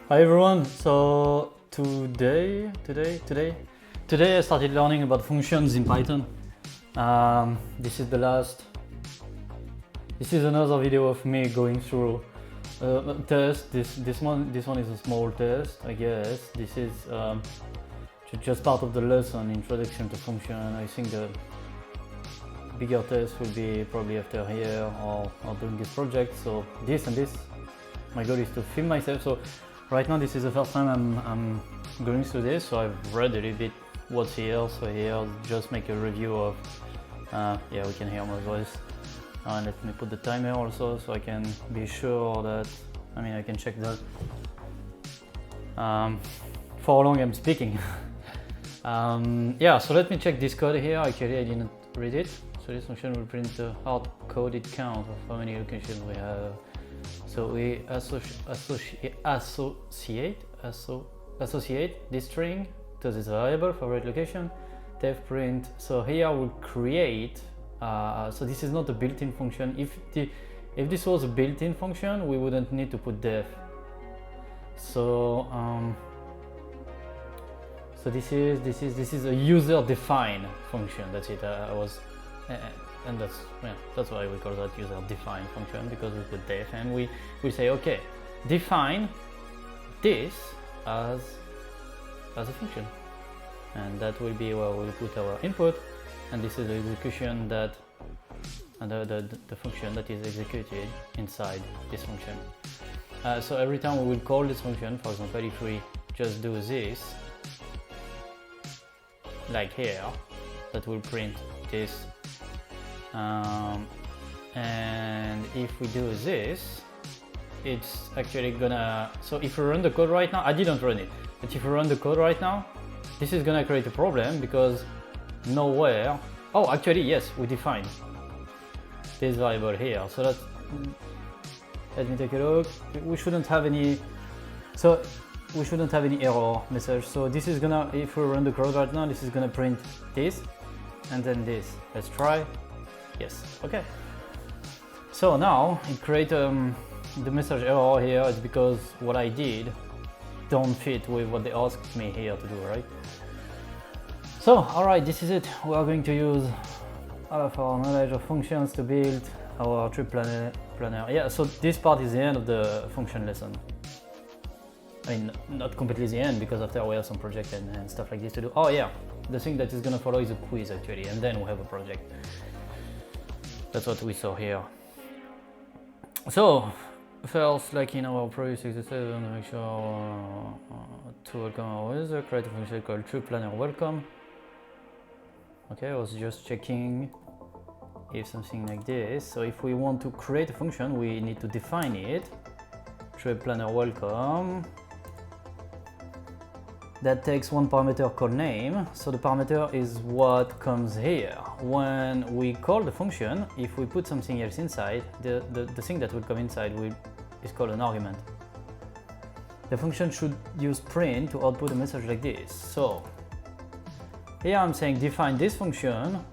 Hi everyone. So today I started learning about functions in Python. This is the last. This is another video of me going through a test. This one is a small test, I guess. This is just part of the lesson, introduction to function. I think the bigger test will be probably after here or doing this project. So this and this. My goal is to film myself. So right now this is the first time I'm going through this, so I've read a little bit what's here. So here, just make a review of, yeah, we can hear my voice. Let me put the timer also, so I can be sure that, I can check that for how long I'm speaking. Yeah, so let me check this code here. Actually, I didn't read it. So this function will print the hard-coded count of how many locations we have. So we associate this string to this variable for right location, def print. So here we'll create, so this is not a built-in function. If this was a built-in function, we wouldn't need to put def. So so this is a user-defined function. That's it. And that's why we call that user-defined function, because we put def and we say, okay, define this as a function, and that will be where we'll put our input, and this is the execution that the function that is executed inside this function. So every time we will call this function, for example, if we just do this, like here, that will print this. And if we do this, it's actually gonna, so if we run the code right now, I didn't run it, but if we run the code right now, this is gonna create a problem, because nowhere, oh, actually, yes, we defined this variable here. So that's, let me take a look. We shouldn't have any, so we shouldn't have any error message. So this is gonna, if we run the code right now, this is gonna print this and then this. Let's try. Yes, okay. So now it creates the message error here. It's because what I did don't fit with what they asked me here to do, right? So, all right, this is it. We are going to use all of our knowledge of functions to build our trip planner. Yeah, so this part is the end of the function lesson. Not completely the end, because after we have some project and stuff like this to do. Oh yeah, the thing that is gonna follow is a quiz actually, and then we have a project. That's what we saw here. So first, like in our previous exercise, make sure to welcome our user, create a function called trip planner welcome. Okay, I was just checking if something like this. So if we want to create a function, we need to define it. Trip planner welcome. That takes one parameter called name. So the parameter is what comes here. When we call the function, if we put something else inside, the thing that will come inside is called an argument. The function should use print to output a message like this. So here I'm saying define this function,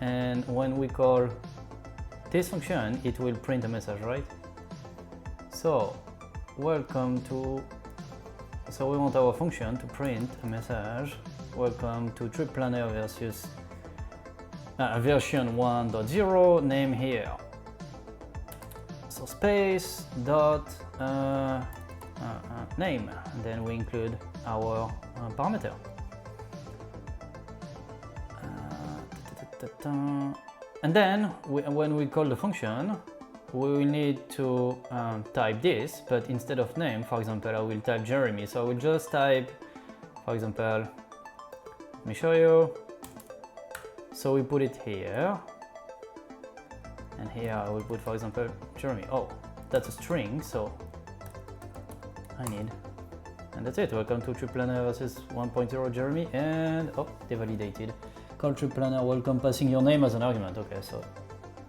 and when we call this function, it will print a message, right? So welcome to, so we want our function to print a message. Welcome to trip planner versus version 1.0, name here. So space dot name, and then we include our parameter. And then when we call the function, we will need to type this, but instead of name, for example, I will type Jeremy. So I will just type, for example, let me show you. So we put it here, and here I will put, for example, Jeremy. Oh, that's a string, so I need, and that's it. Welcome to trip planner versus 1.0 Jeremy, and oh, they validated. Call trip planner welcome, passing your name as an argument. Okay, so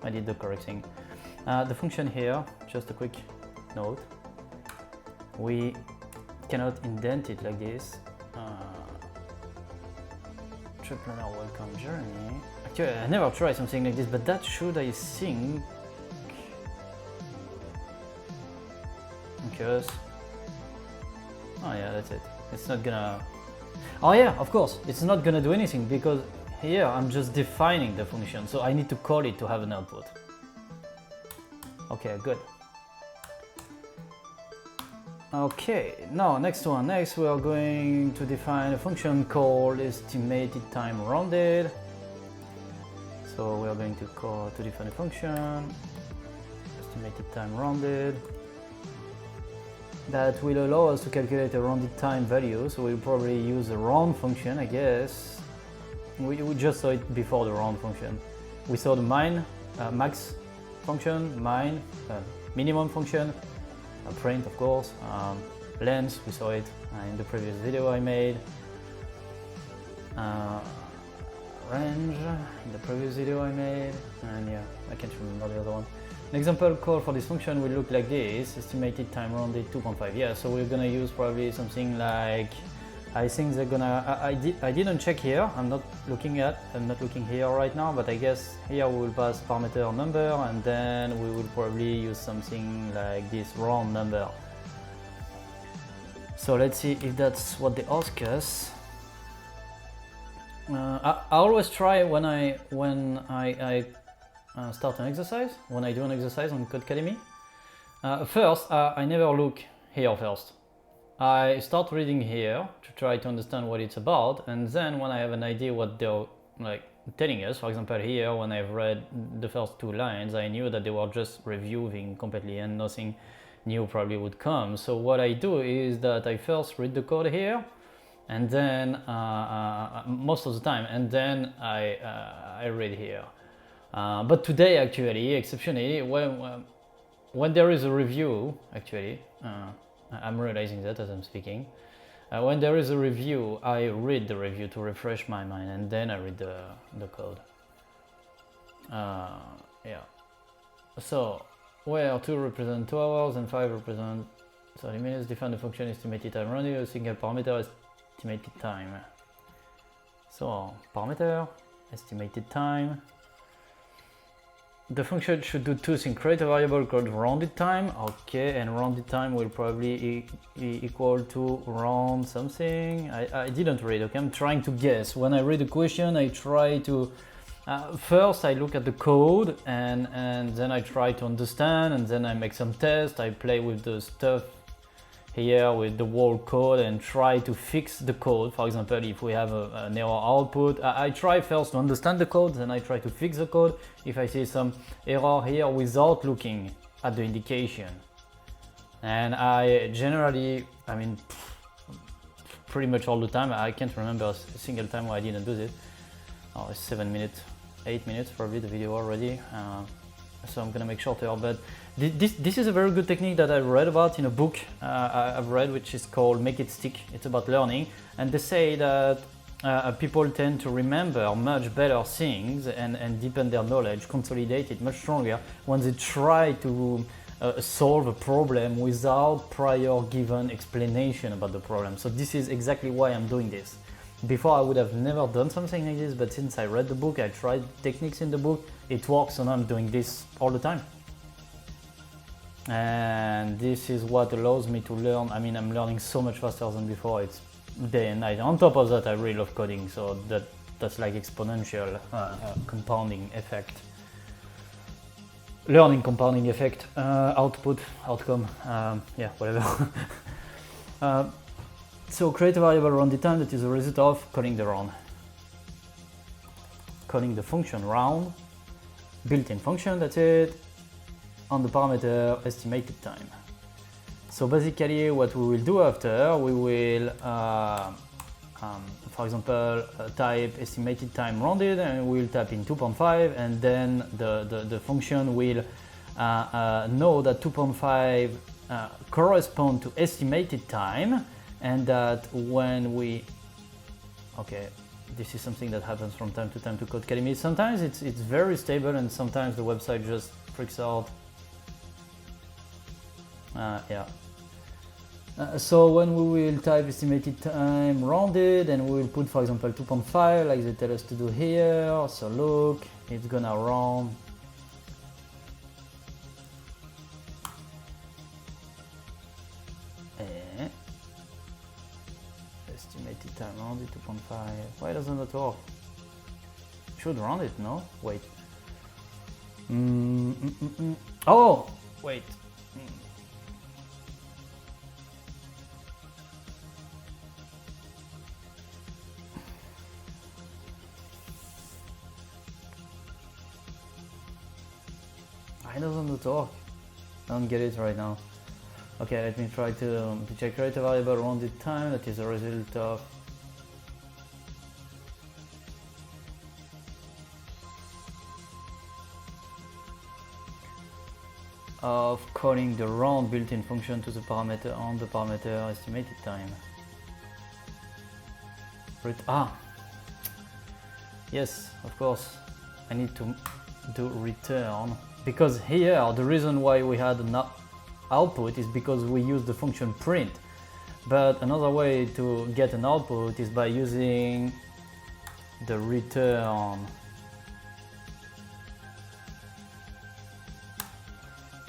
I did the correct thing. The function here, just a quick note, we cannot indent it like this. Trip planner welcome journey. Actually, I never tried something like this, but that should, I think, because Oh yeah, that's it. It's not gonna... Oh yeah, of course, it's not gonna do anything because here I'm just defining the function, so I need to call it to have an output. Okay, good. Okay, now next one. Next we are going to define a function called estimated time rounded. So we are going to define a function estimated time rounded that will allow us to calculate a rounded time value. So we'll probably use a round function, I guess. We just saw it before the round function. We saw the max function, minimum function, print of course, length, we saw it in the previous video I made, range in the previous video I made, and yeah, I can't remember the other one. An example call for this function will look like this: estimated time rounded 2.5. Yeah, so we're gonna use probably something like, I think they're gonna, I didn't check here, I'm not looking here right now, but I guess here we will pass parameter number, and then we will probably use something like this round number. So let's see if that's what they ask us. I always try when I start an exercise, when I do an exercise on CodeCademy. First, I never look here first. I start reading here to try to understand what it's about, and then when I have an idea what they're like telling us, for example here when I've read the first 2 lines, I knew that they were just reviewing completely and nothing new probably would come. So what I do is that I first read the code here, and then most of the time, and then I read here. But today actually, exceptionally, when there is a review, actually, I'm realizing that as I'm speaking. When there is a review, I read the review to refresh my mind, and then I read the code. Yeah. So, where 2 represent 2 hours and 5 represent 30 minutes, define the function estimated time running, a single parameter estimated time. So, parameter, estimated time. The function should do 2 things: create a variable called rounded time, okay, and rounded time will probably equal to round something. I didn't read, okay, I'm trying to guess. When I read a question, I try to, first I look at the code, and then I try to understand, and then I make some tests, I play with the stuff here with the whole code and try to fix the code. For example, if we have an error output, I try first to understand the code, then I try to fix the code if I see some error here without looking at the indication. And I generally, I mean, pretty much all the time, I can't remember a single time where I didn't do this. Oh, it's 7 minutes, 8 minutes probably the video already. So I'm gonna make shorter, but this is a very good technique that I read about in a book I've read, which is called Make It Stick. It's about learning, and they say that people tend to remember much better things and deepen their knowledge, consolidate it much stronger when they try to solve a problem without prior given explanation about the problem. So this is exactly why I'm doing this. Before I would have never done something like this, but since I read the book, I tried techniques in the book, it works, and I'm doing this all the time. And this is what allows me to learn. I mean, I'm learning so much faster than before. It's day and night. On top of that, I really love coding, so that's like exponential compounding effect. Learning compounding effect, output, outcome, yeah, whatever. So create a variable rounded time that is a result of calling the round. Calling the function round, built-in function, that's it, on the parameter estimated time. So basically what we will do after, we will, for example, type estimated time rounded, and we'll type in 2.5, and then the function will know that 2.5 correspond to estimated time, and that when we, okay, this is something that happens from time to time to CodeCademy. Sometimes it's very stable, and sometimes the website just freaks out. Yeah. So when we will type estimated time rounded, and we will put, for example, 2.5 like they tell us to do here. So look, it's gonna round. estimated time rounded 2.5. Why doesn't that work? Should round it, no? Wait. Oh! Wait. Why doesn't it work? I don't get it right now. Okay, let me try to check. Create a variable rounded time that is a result of calling the round built-in function to the parameter on the parameter estimated time. Yes, of course. I need to do return, because here the reason why we had an output is because we use the function print. But another way to get an output is by using the return.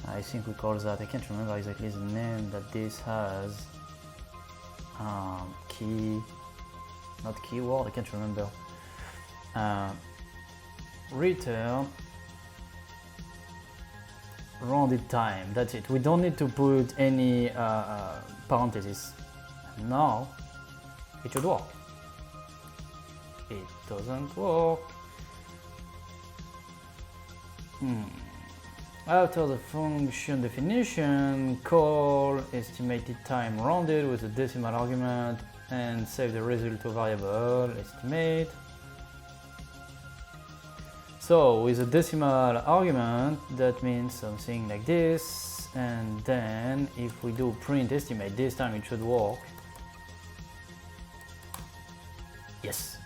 I think we call that, I can't remember exactly the name that this has. Not keyword, I can't remember. Return rounded time, that's it. We don't need to put any parentheses. Now it should work. It doesn't work. After the function definition, call estimated time rounded with a decimal argument and save the result to variable estimate. So with a decimal argument, that means something like this, and then if we do print estimate, this time it should work. Yes,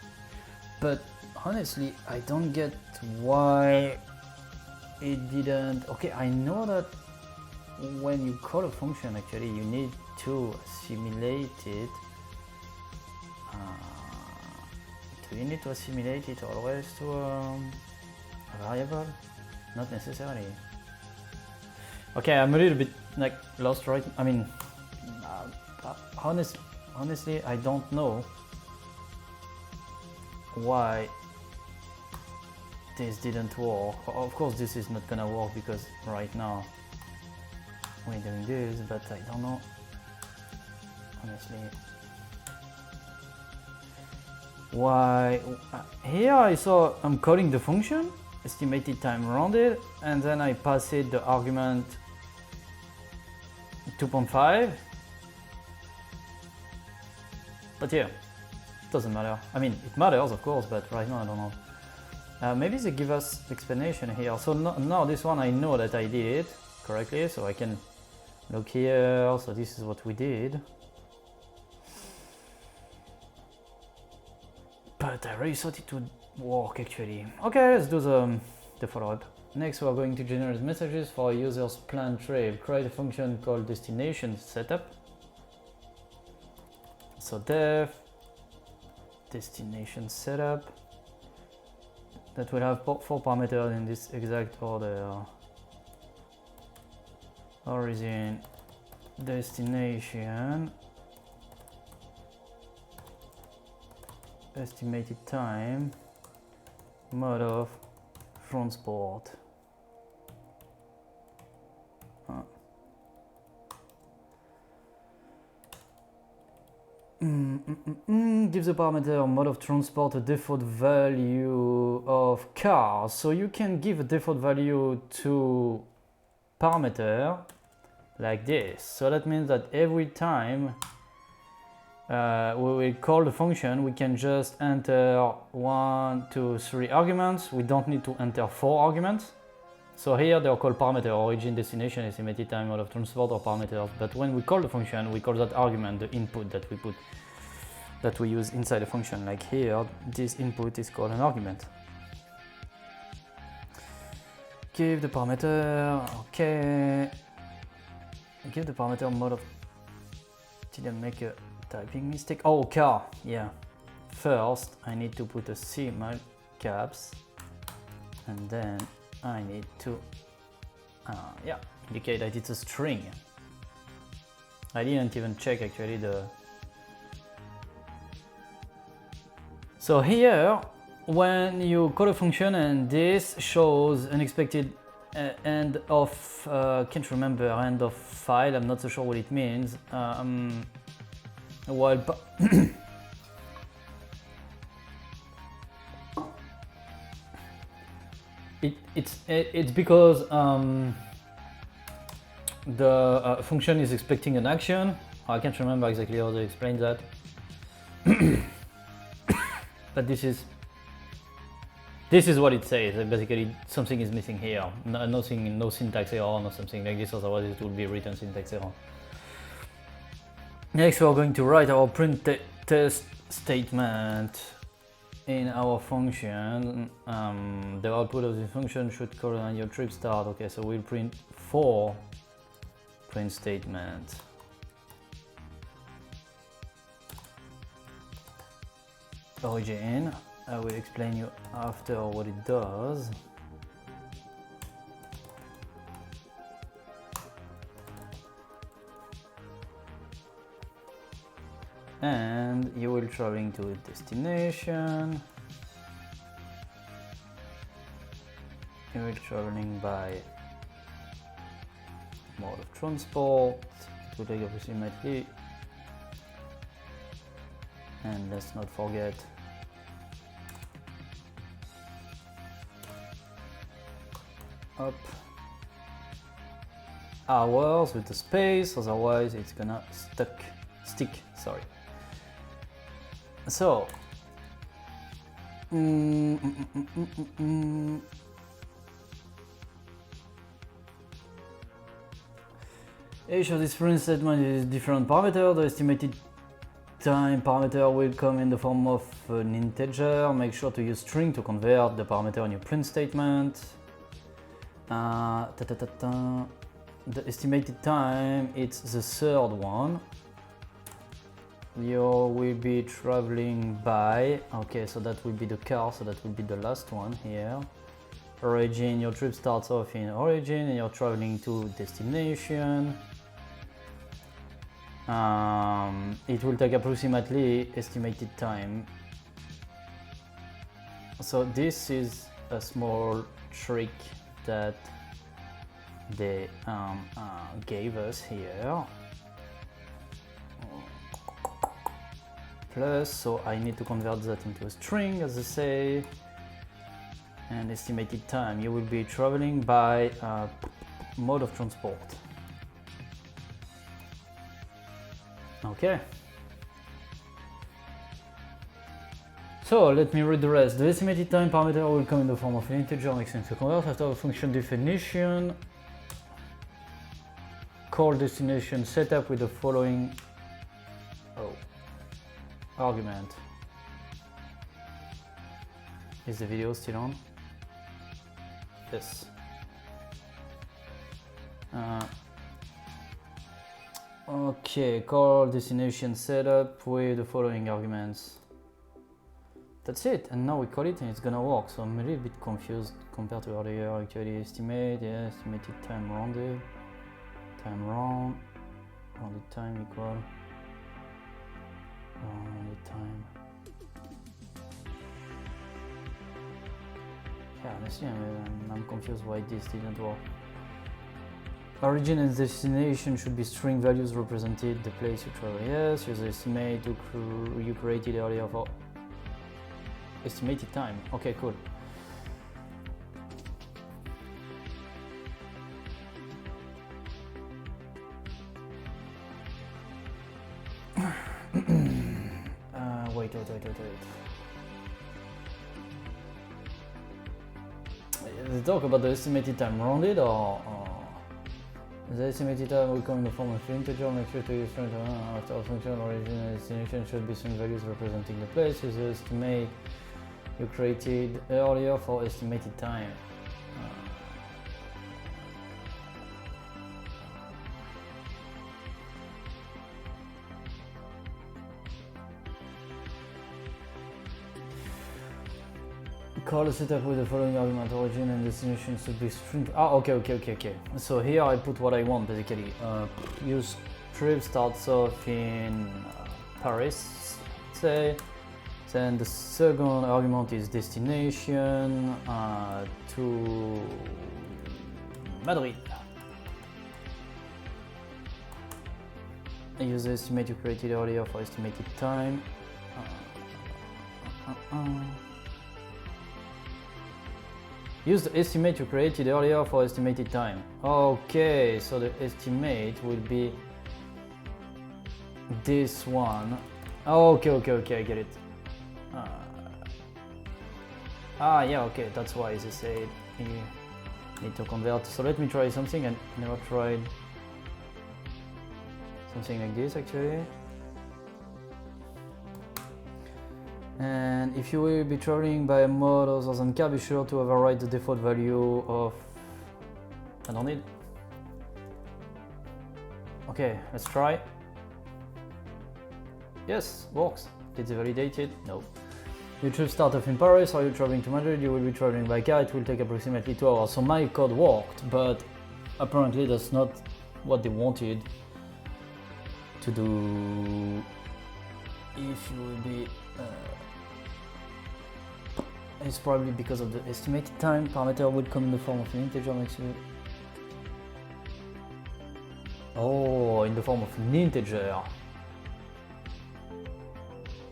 but honestly I don't get why it didn't. Okay, I know that when you call a function, actually you need to assimilate it. Do you need to assimilate it always to a variable? Not necessarily. Okay, I'm a little bit like lost right. I mean, honestly, I don't know why this didn't work. Of course, this is not gonna work because right now we're doing this, but I don't know, honestly, why. Here I saw I'm calling the function estimated time rounded, and then I pass it the argument 2.5. But yeah, it doesn't matter. I mean, it matters of course, but right now I don't know. Maybe they give us explanation here. So now this one I know that I did it correctly, so I can look here. So this is what we did. But I really thought it would work actually. Okay, let's do the follow-up. Next, we are going to generate messages for a user's planned trip. Create a function called destination setup. So def destination setup. That will have 4 parameters in this exact order. Origin, destination, estimated time, mode of transport. Give the parameter mode of transport a default value of car. So you can give a default value to parameter like this. So that means that every time we will call the function, we can just enter 1, 2, 3 arguments. We don't need to enter 4 arguments. So here they are called parameter, origin, destination, estimated time, mode of transport, or parameters. But when we call the function, we call that argument the input that we put, that we use inside the function. Like here, this input is called an argument. Give the parameter, okay. Give the parameter mode of, didn't make a typing mistake. Oh, car, yeah. First, I need to put a CMAL caps, and then I need to indicate that it's a string. I didn't even check actually So here, when you call a function and this shows unexpected end of, can't remember, end of file, I'm not so sure what it means. While it's because the function is expecting an action. I can't remember exactly how they explain that. But this is what it says. Basically, something is missing here. Nothing, no syntax error, or something like this. Otherwise, it will be written syntax error. Next, we are going to write our print test statement in our function. The output of the function should correspond your trip start. Okay, so we'll print 4 print statements. Origin. I will explain you after what it does. And you will traveling to a destination. You will traveling by mode of transport. It will take approximately. And let's not forget up hours with the space, otherwise it's gonna stick, sorry. So each of these print statements is different parameter. The estimated time parameter will come in the form of an integer. Make sure to use string to convert the parameter in your print statement. The estimated time, it's the third one. You will be traveling by, okay, so that will be the car, so that will be the last one here. Origin, your trip starts off in origin and you're traveling to destination. It will take approximately estimated time. So this is a small trick that they gave us here. Plus, so I need to convert that into a string, as they say. And estimated time, you will be traveling by mode of transport. Okay. So let me read the rest. The estimated time parameter will come in the form of an integer, makes sense to convert. After the function definition, call destination setup with the following argument. Is the video still on? Yes. Okay, call destination setup with the following arguments. That's it, and now we call it and it's gonna work. So I'm a little bit confused compared to earlier. Actually, estimate, yeah, estimated time rounded, time rounded time equal rounded time. Yeah, honestly, I'm confused why this didn't work. Origin and destination should be string values represented the place you travel. Yes, use the estimate you created earlier for estimated time. Okay, cool. Wait. They talk about the estimated time rounded or the estimated time will come in the form of integer. Make sure to use string after a function. Origin and destination should be string values representing the place. Use the estimate you created earlier for estimated time. Call the setup with the following argument. Origin and destination should be string. Okay. So here I put what I want basically. Use trip starts off in Paris, say. Then the second argument is destination to Madrid. I use the estimate you created earlier for estimated time. Use the estimate you created earlier for estimated time. Okay, so the estimate will be this one. Okay, I get it. Yeah, okay, that's why they say you need to convert. So let me try something. I never tried something like this actually. And if you will be traveling by a mode other than car, be sure to override the default value of... I don't need... Okay, let's try. Yes, works. Did it validate it? No. You choose start off in Paris. Are you traveling to Madrid? You will be traveling by car. It will take approximately 2 hours. So my code worked, but apparently that's not what they wanted to do. If you will be... it's probably because of the estimated time. Parameter would come in the form of an integer. Makes you... Oh, in the form of an integer.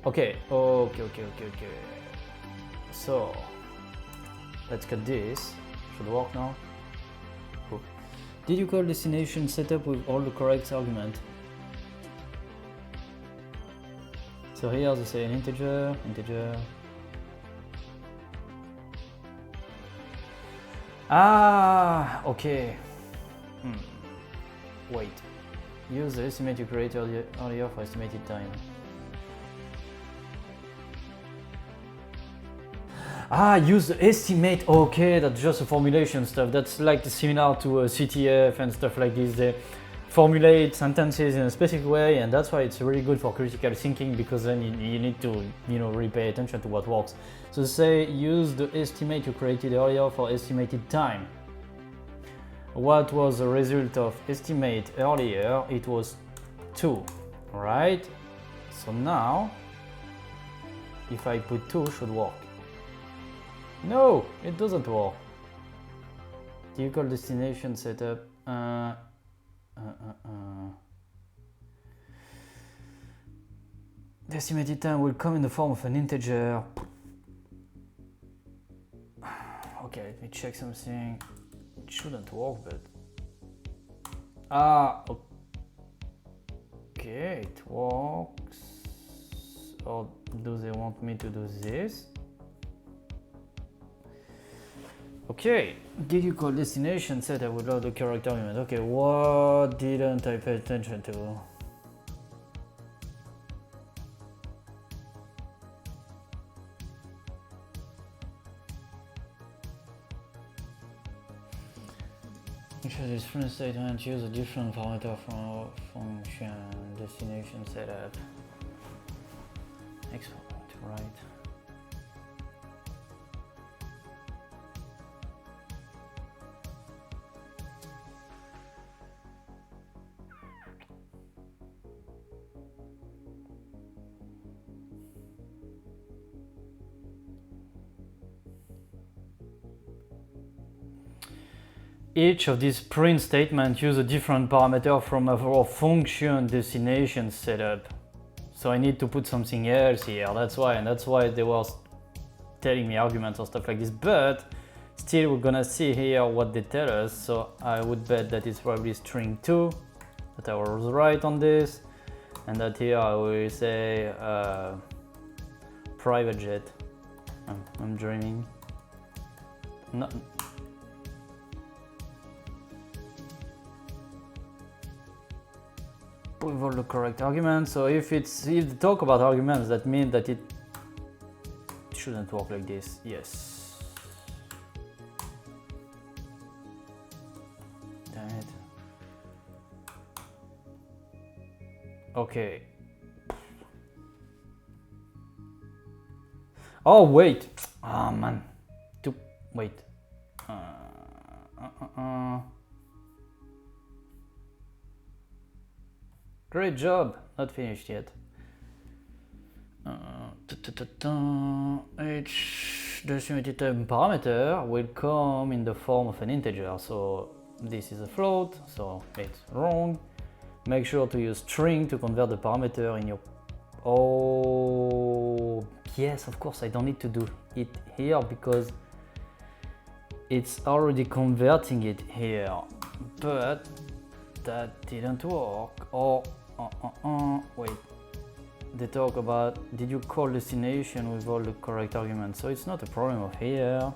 Okay. So let's cut this. Should work now. Cool. Did you call destination setup with all the correct argument? So here they say an integer. Okay. Wait. Use the estimate you created earlier for estimated time. Use the estimate. Okay, that's just a formulation stuff. That's like similar to CTF and stuff like this. They formulate sentences in a specific way, and that's why it's really good for critical thinking, because then you need to, really pay attention to what works. So say use the estimate you created earlier for estimated time. What was the result of estimate earlier? It was 2, right? So now, if I put 2, should work. No, it doesn't work. Do you call destination setup? The estimated time will come in the form of an integer. Okay, let me check something. It shouldn't work, but... okay, it works. Or do they want me to do this? Okay, did you call destination setup without the correct argument? Okay, what didn't I pay attention to? Ensure this different statement use a different parameter from our function destination setup. Export, right? Each of these print statements use a different parameter from our function destination setup. So I need to put something else here, that's why they were telling me arguments or stuff like this, but still we're gonna see here what they tell us. So I would bet that it's probably string 2, that I was right on this, and that here I will say private jet. I'm dreaming. No. With all the correct arguments. So if they talk about arguments, that means that it shouldn't work like this. Yes. Damn it. Okay. Oh wait. Oh man. Wait. Great job, not finished yet. Each estimated time parameter will come in the form of an integer. So this is a float, so it's wrong. Make sure to use string to convert the parameter in your... Oh, yes, of course, I don't need to do it here because it's already converting it here. But that didn't work. Oh, wait. They talk about, did you call destination with all the correct arguments? So it's not a problem of here.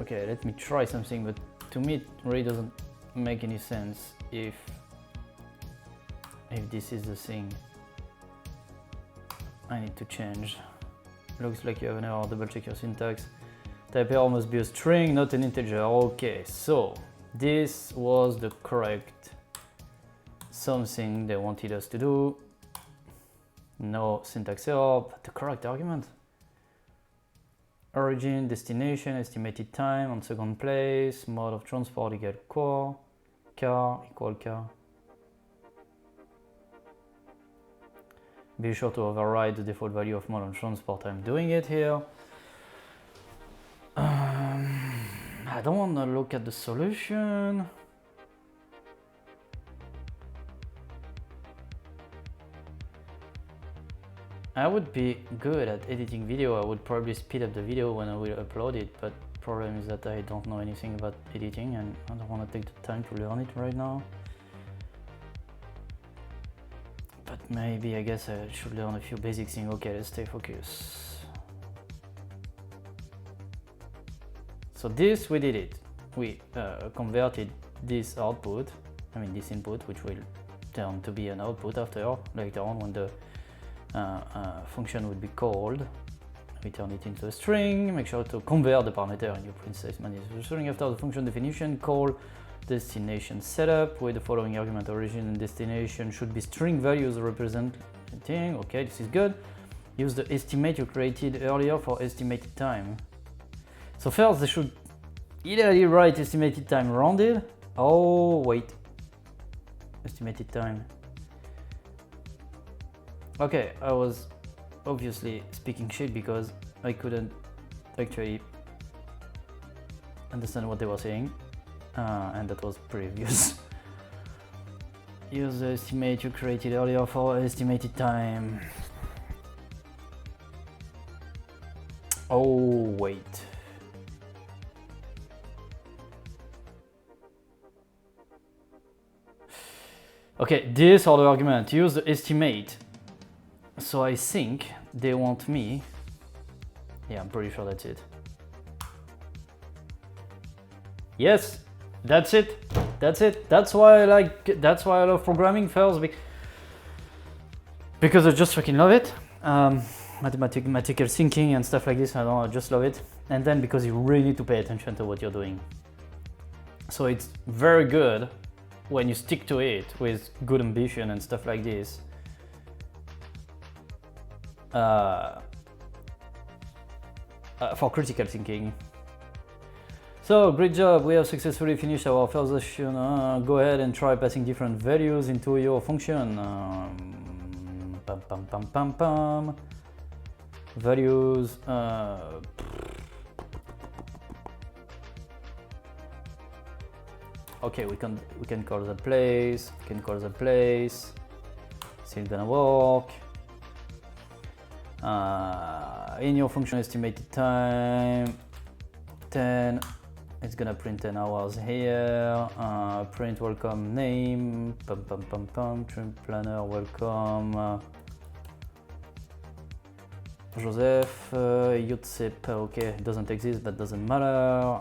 Okay, let me try something, but to me it really doesn't make any sense if this is the thing I need to change. Looks like you have an error, double check your syntax. Type error must be a string, not an integer. Okay, so this was the correct something they wanted us to do. No syntax error, but the correct argument. Origin, destination, estimated time on second place, mode of transport equal car equal car. Be sure to override the default value of mode of transport. I'm doing it here. I don't want to look at the solution. I would be good at editing video. I would probably speed up the video when I will upload it, but problem is that I don't know anything about editing and I don't want to take the time to learn it right now. But maybe I guess I should learn a few basic things. Okay, let's stay focused. So this, we did it. We converted this output, I mean this input, which will turn to be an output later on when the function would be called. We turn it into a string. Make sure to convert the parameter in your print statement. String after the function definition, call destination setup with the following argument. Origin and destination should be string values representing. Okay, this is good. Use the estimate you created earlier for estimated time. So first they should either write estimated time rounded. Oh wait, estimated time. Okay, I was obviously speaking shit because I couldn't actually understand what they were saying, and that was previous. Use the estimate you created earlier for estimated time. Oh wait. Okay, this other argument, use the estimate. So I think they want me, yeah, I'm pretty sure that's it. Yes, that's it. That's it. That's why I love programming first, because I just fucking love it. Mathematical thinking and stuff like this, I don't know, I just love it. And then because you really need to pay attention to what you're doing. So it's very good when you stick to it with good ambition and stuff like this. For critical thinking. So great job, we have successfully finished our first session. Go ahead and try passing different values into your function. Values. Okay, we can call the place. We can call the place. Still gonna work. In your function estimated time 10, it's gonna print 10 hours here. Print welcome name, trim planner welcome Joseph, Yutsip, okay, it doesn't exist but doesn't matter.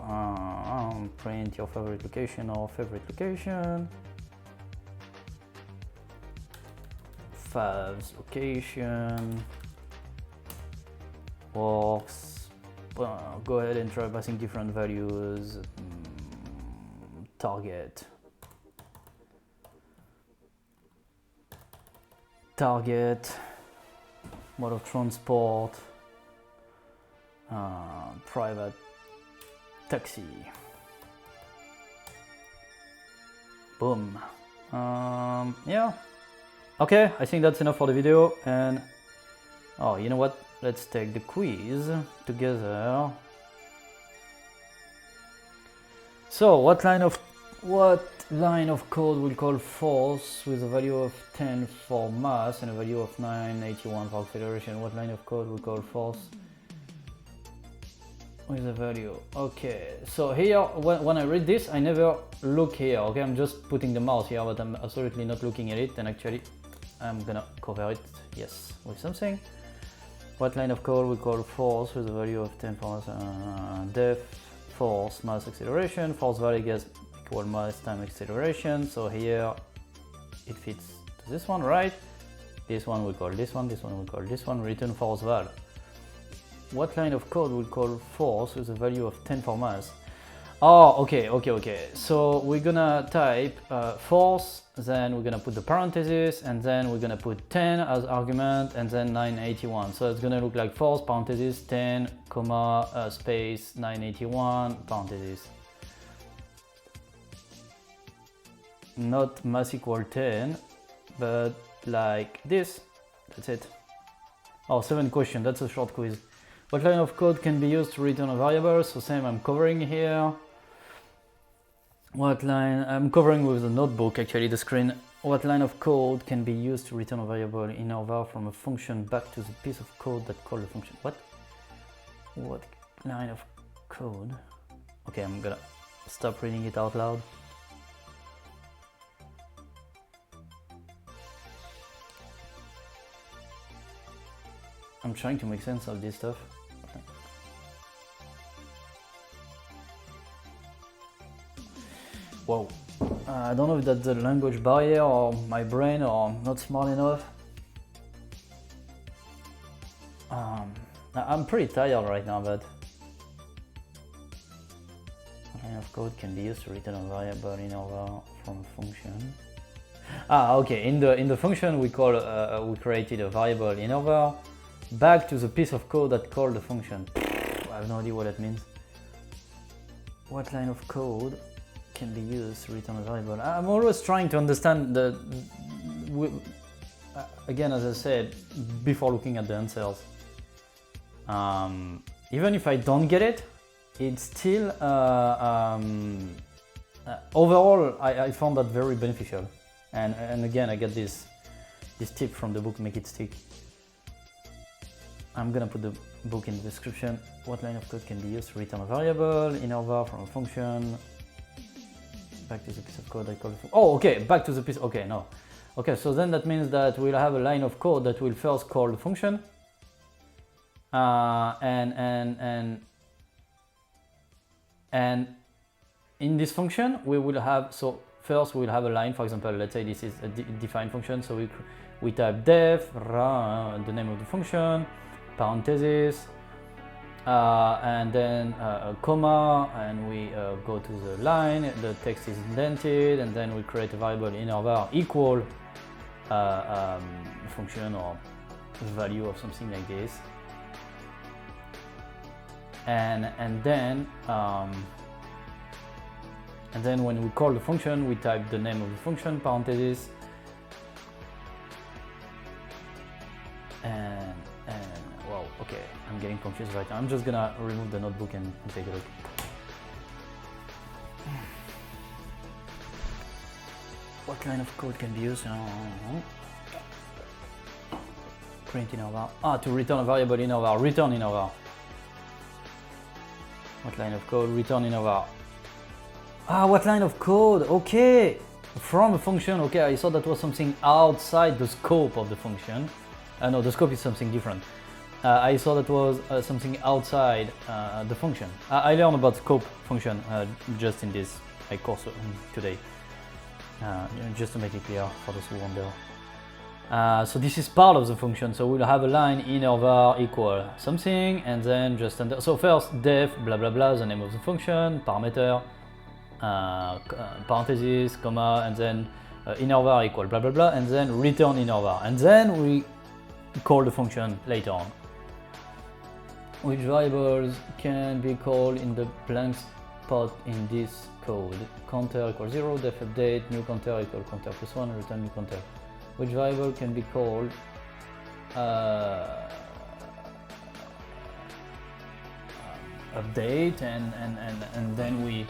Print your favorite location or favorite location. Fav's location. Works. Go ahead and try passing different values. Target. Mode of transport. Private taxi. Boom. Yeah. Okay, I think that's enough for the video. And oh, you know what? Let's take the quiz together. So what line of code will call false with a value of 10 for mass and a value of 981 for acceleration? What line of code will call false with a value? Okay, so here when I read this, I never look here. Okay, I'm just putting the mouse here, but I'm absolutely not looking at it. And actually, I'm gonna cover it, yes, with something. What line of code will call false with a value of 10 for mass? Def force mass acceleration. Force value gets equal mass time acceleration. So here it fits to this one, right? This one we call this one, this one we call this one. Return force val. What line of code will call force with a value of 10 for mass? Oh, okay. So we're gonna type force, then we're gonna put the parenthesis, and then we're gonna put 10 as argument, and then 981. So it's gonna look like force parenthesis 10 comma space 981 parenthesis. Not mass equal 10, but like this. That's it. Oh, 7 question. That's a short quiz. What line of code can be used to return a variable? So same, I'm covering here. What line? I'm covering with the notebook, actually, the screen. What line of code can be used to return a variable in or var from a function back to the piece of code that called the function? What line of code? Okay, I'm gonna stop reading it out loud. I'm trying to make sense of this stuff. Whoa, I don't know if that's the language barrier or my brain or not smart enough. I'm pretty tired right now, but what line of code can be used to return a variable in or var from a function? Okay. In the function we created a variable in or var back to the piece of code that called the function. I have no idea what that means. What line of code can be used to return a variable? I'm always trying to understand again, as I said, before looking at the answers. Even if I don't get it, it's still, overall, I found that very beneficial. And again, I get this tip from the book, Make It Stick. I'm gonna put the book in the description. What line of code can be used to return a variable in or var from a function back to the piece of code I call it. Oh, okay, back to the piece. Okay, no. Okay, so then that means that we'll have a line of code that will first call the function, and in this function we will have, so first we will have a line. For example, let's say this is a defined function, so we type def the name of the function, parenthesis, and then a comma, and we go to the line, the text is indented, and then we create a variable in or var equal function or value of something like this, and then when we call the function, we type the name of the function, parenthesis, and wow, okay, I'm getting confused right now. I'm just gonna remove the notebook and take a look. What line of code can be used? Print in or var. To return a variable in or var. Return in or var. What line of code? Return in or var. What line of code? Okay, from a function. Okay, I thought that was something outside the scope of the function. No, the scope is something different. I saw that was something outside the function. I learned about scope function just in this course today, just to make it clear for those who wonder. So this is part of the function, so we'll have a line in or var equal something, and then just so first def blah blah blah, the name of the function, parameter, parenthesis, comma, and then in or var equal blah blah blah, and then return in or var, and then we call the function later on. Which variables can be called in the blank spot in this code? Counter equals 0, def update, new counter equal counter plus 1, return new counter. which variable can be called update, and then we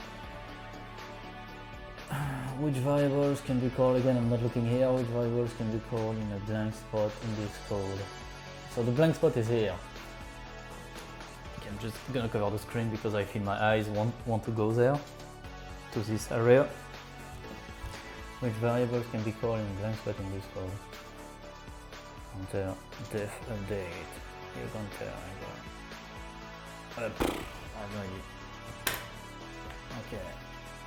which variables can be called, again I'm not looking here, which variables can be called in a blank spot in this code. So the blank spot is here. Okay, I'm just gonna cover the screen because I feel my eyes want to go there, to this area. Which variables can be called in a blank spot in this code? Counter, def, update, new counter, I have no idea. Okay,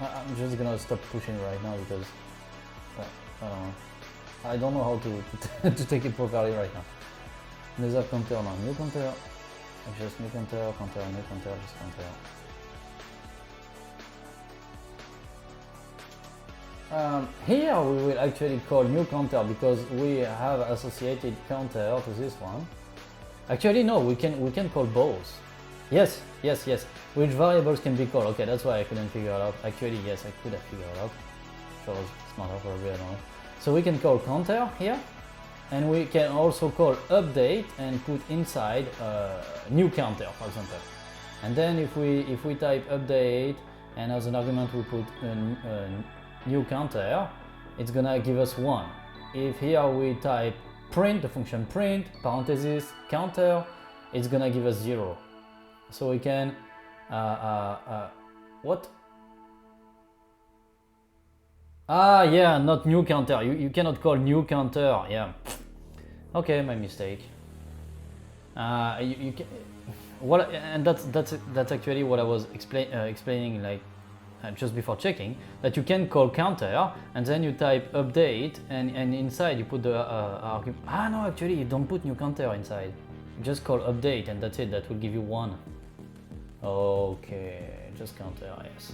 I'm just gonna stop pushing right now because I don't know how to take it properly right now. Another counter now, new counter, just new counter, new counter, just counter. Here we will actually call new counter because we have associated counter to this one. Actually no, we can call both. Yes. Which variables can be called? Okay, that's why I couldn't figure it out. Actually, yes, I could have figured it out. If I was smarter, probably, I don't know. So we can call counter here, and we can also call update and put inside new counter, for example. And then if we type update and as an argument we put new counter, it's gonna give us 1. If here we type print, the function print, parenthesis, counter, it's gonna give us 0. So we can, what? Ah, yeah, not new counter. You cannot call new counter. Yeah. Okay, my mistake. You can, what? And that's actually what I was explaining, like just before checking, that you can call counter and then you type update and inside you put the argument. Ah no, actually you don't put new counter inside. You just call update and that's it. That will give you 1. Okay, just counter, yes.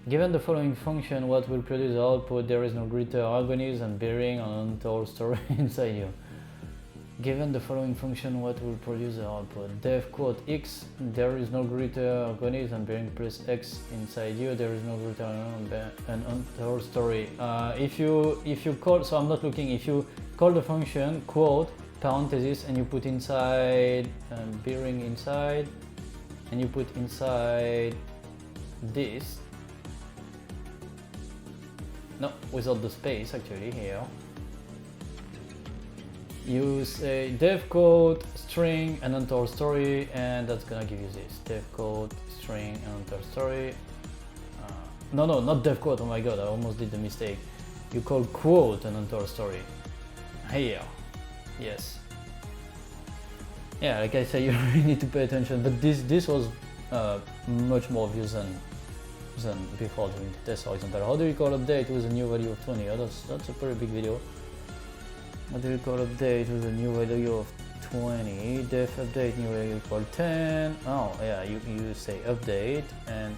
Given the following function, what will produce the output? There is no greater organism and bearing on untold story inside you. Given the following function, what will produce the output? Def quote x, there is no greater organism and bearing plus x inside you. There is no greater an untold story. If you call, so I'm not looking. If you call the function quote parenthesis and you put inside bearing inside. And you put inside this, no, without the space actually here. You say def code string and untold story, and that's gonna give you this def code string and untold story. No, not def code. Oh my god, I almost did the mistake. You call quote and untold story here. Yes. Yeah, like I said, you really need to pay attention, but this was much more obvious than before doing the test, for example. How do you call update with a new value of 20? Oh, that's a pretty big video. How do you call update with a new value of 20? Def update new value equal 10. Oh yeah, you say update and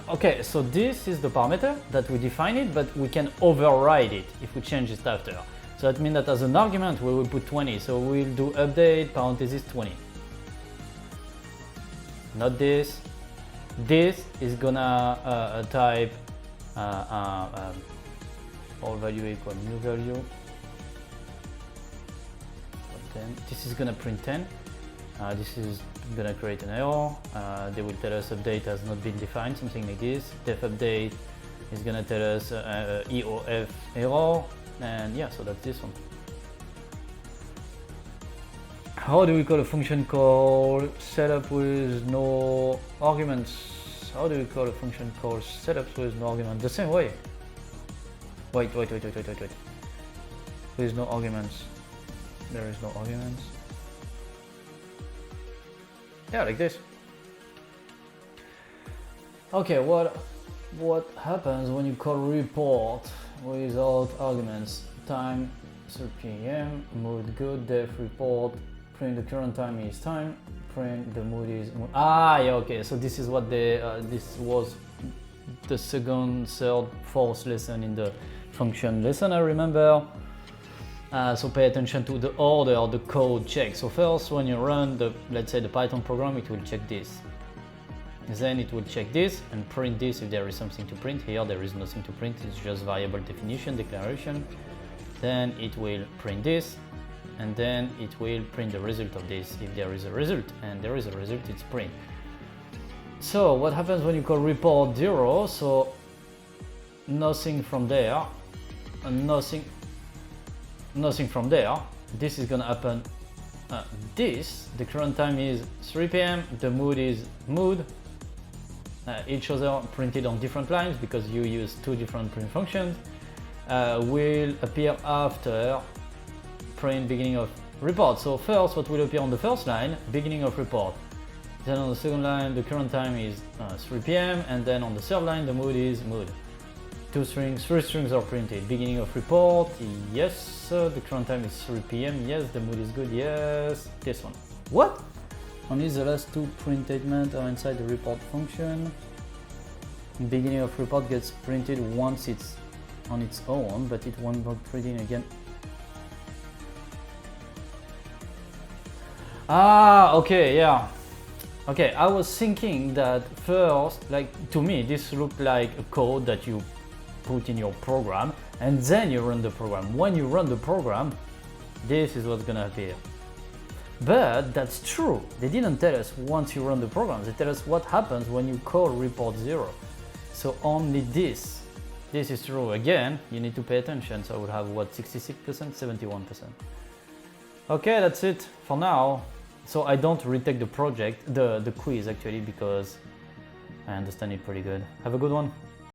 okay, so this is the parameter that we define it, but we can override it if we change it after. So that means that as an argument we will put 20. So we'll do update parenthesis 20. Not this. This is gonna type all value equal new value. 10. This is gonna print 10. This is gonna create an error. They will tell us update has not been defined, something like this. Def update is gonna tell us EOF error. And yeah, so that's this one. How do we call a function call setup with no arguments? How do we call a function call setup with no argument? The same way. Wait. There is no arguments. There is no arguments. Yeah, like this. Okay, what happens when you call report without arguments? Time 3 p.m. mood good, def report, print the current time is time, print the mood is mood. Ah, yeah, okay. So this is what this was the second, third, fourth lesson in the function lesson, I remember. So pay attention to the order of the code check. So first, when you run let's say the Python program, it will check this. Then it will check this and print this if there is something to print. Here there is nothing to print, it's just variable definition, declaration. Then it will print this, and then it will print the result of this if there is a result, and there is a result, it's print. So what happens when you call report 0? So nothing from there, and nothing from there. This is gonna happen. The current time is 3 p.m. The mood is mood. Each other printed on different lines because you use two different print functions. Will appear after print beginning of report. So first, what will appear on the first line? Beginning of report. Then on the second line, the current time is 3 p.m. and then on the third line, the mood is mood. Three strings are printed. Beginning of report, yes. The current time is 3 p.m. Yes, the mood is good. Yes, this one. What? Only the last two print statements are inside the report function. Beginning of report gets printed once it's on its own, but it won't be printing again. Ah, okay, yeah. Okay, I was thinking that first, like to me, this looked like a code that you put in your program and then you run the program. When you run the program, this is what's gonna appear. But that's true. They didn't tell us once you run the program. They tell us what happens when you call report 0. So only this. This is true. Again, you need to pay attention. So I would have what, 66%, 71%. Okay, that's it for now. So I don't retake the project, the quiz actually, because I understand it pretty good. Have a good one.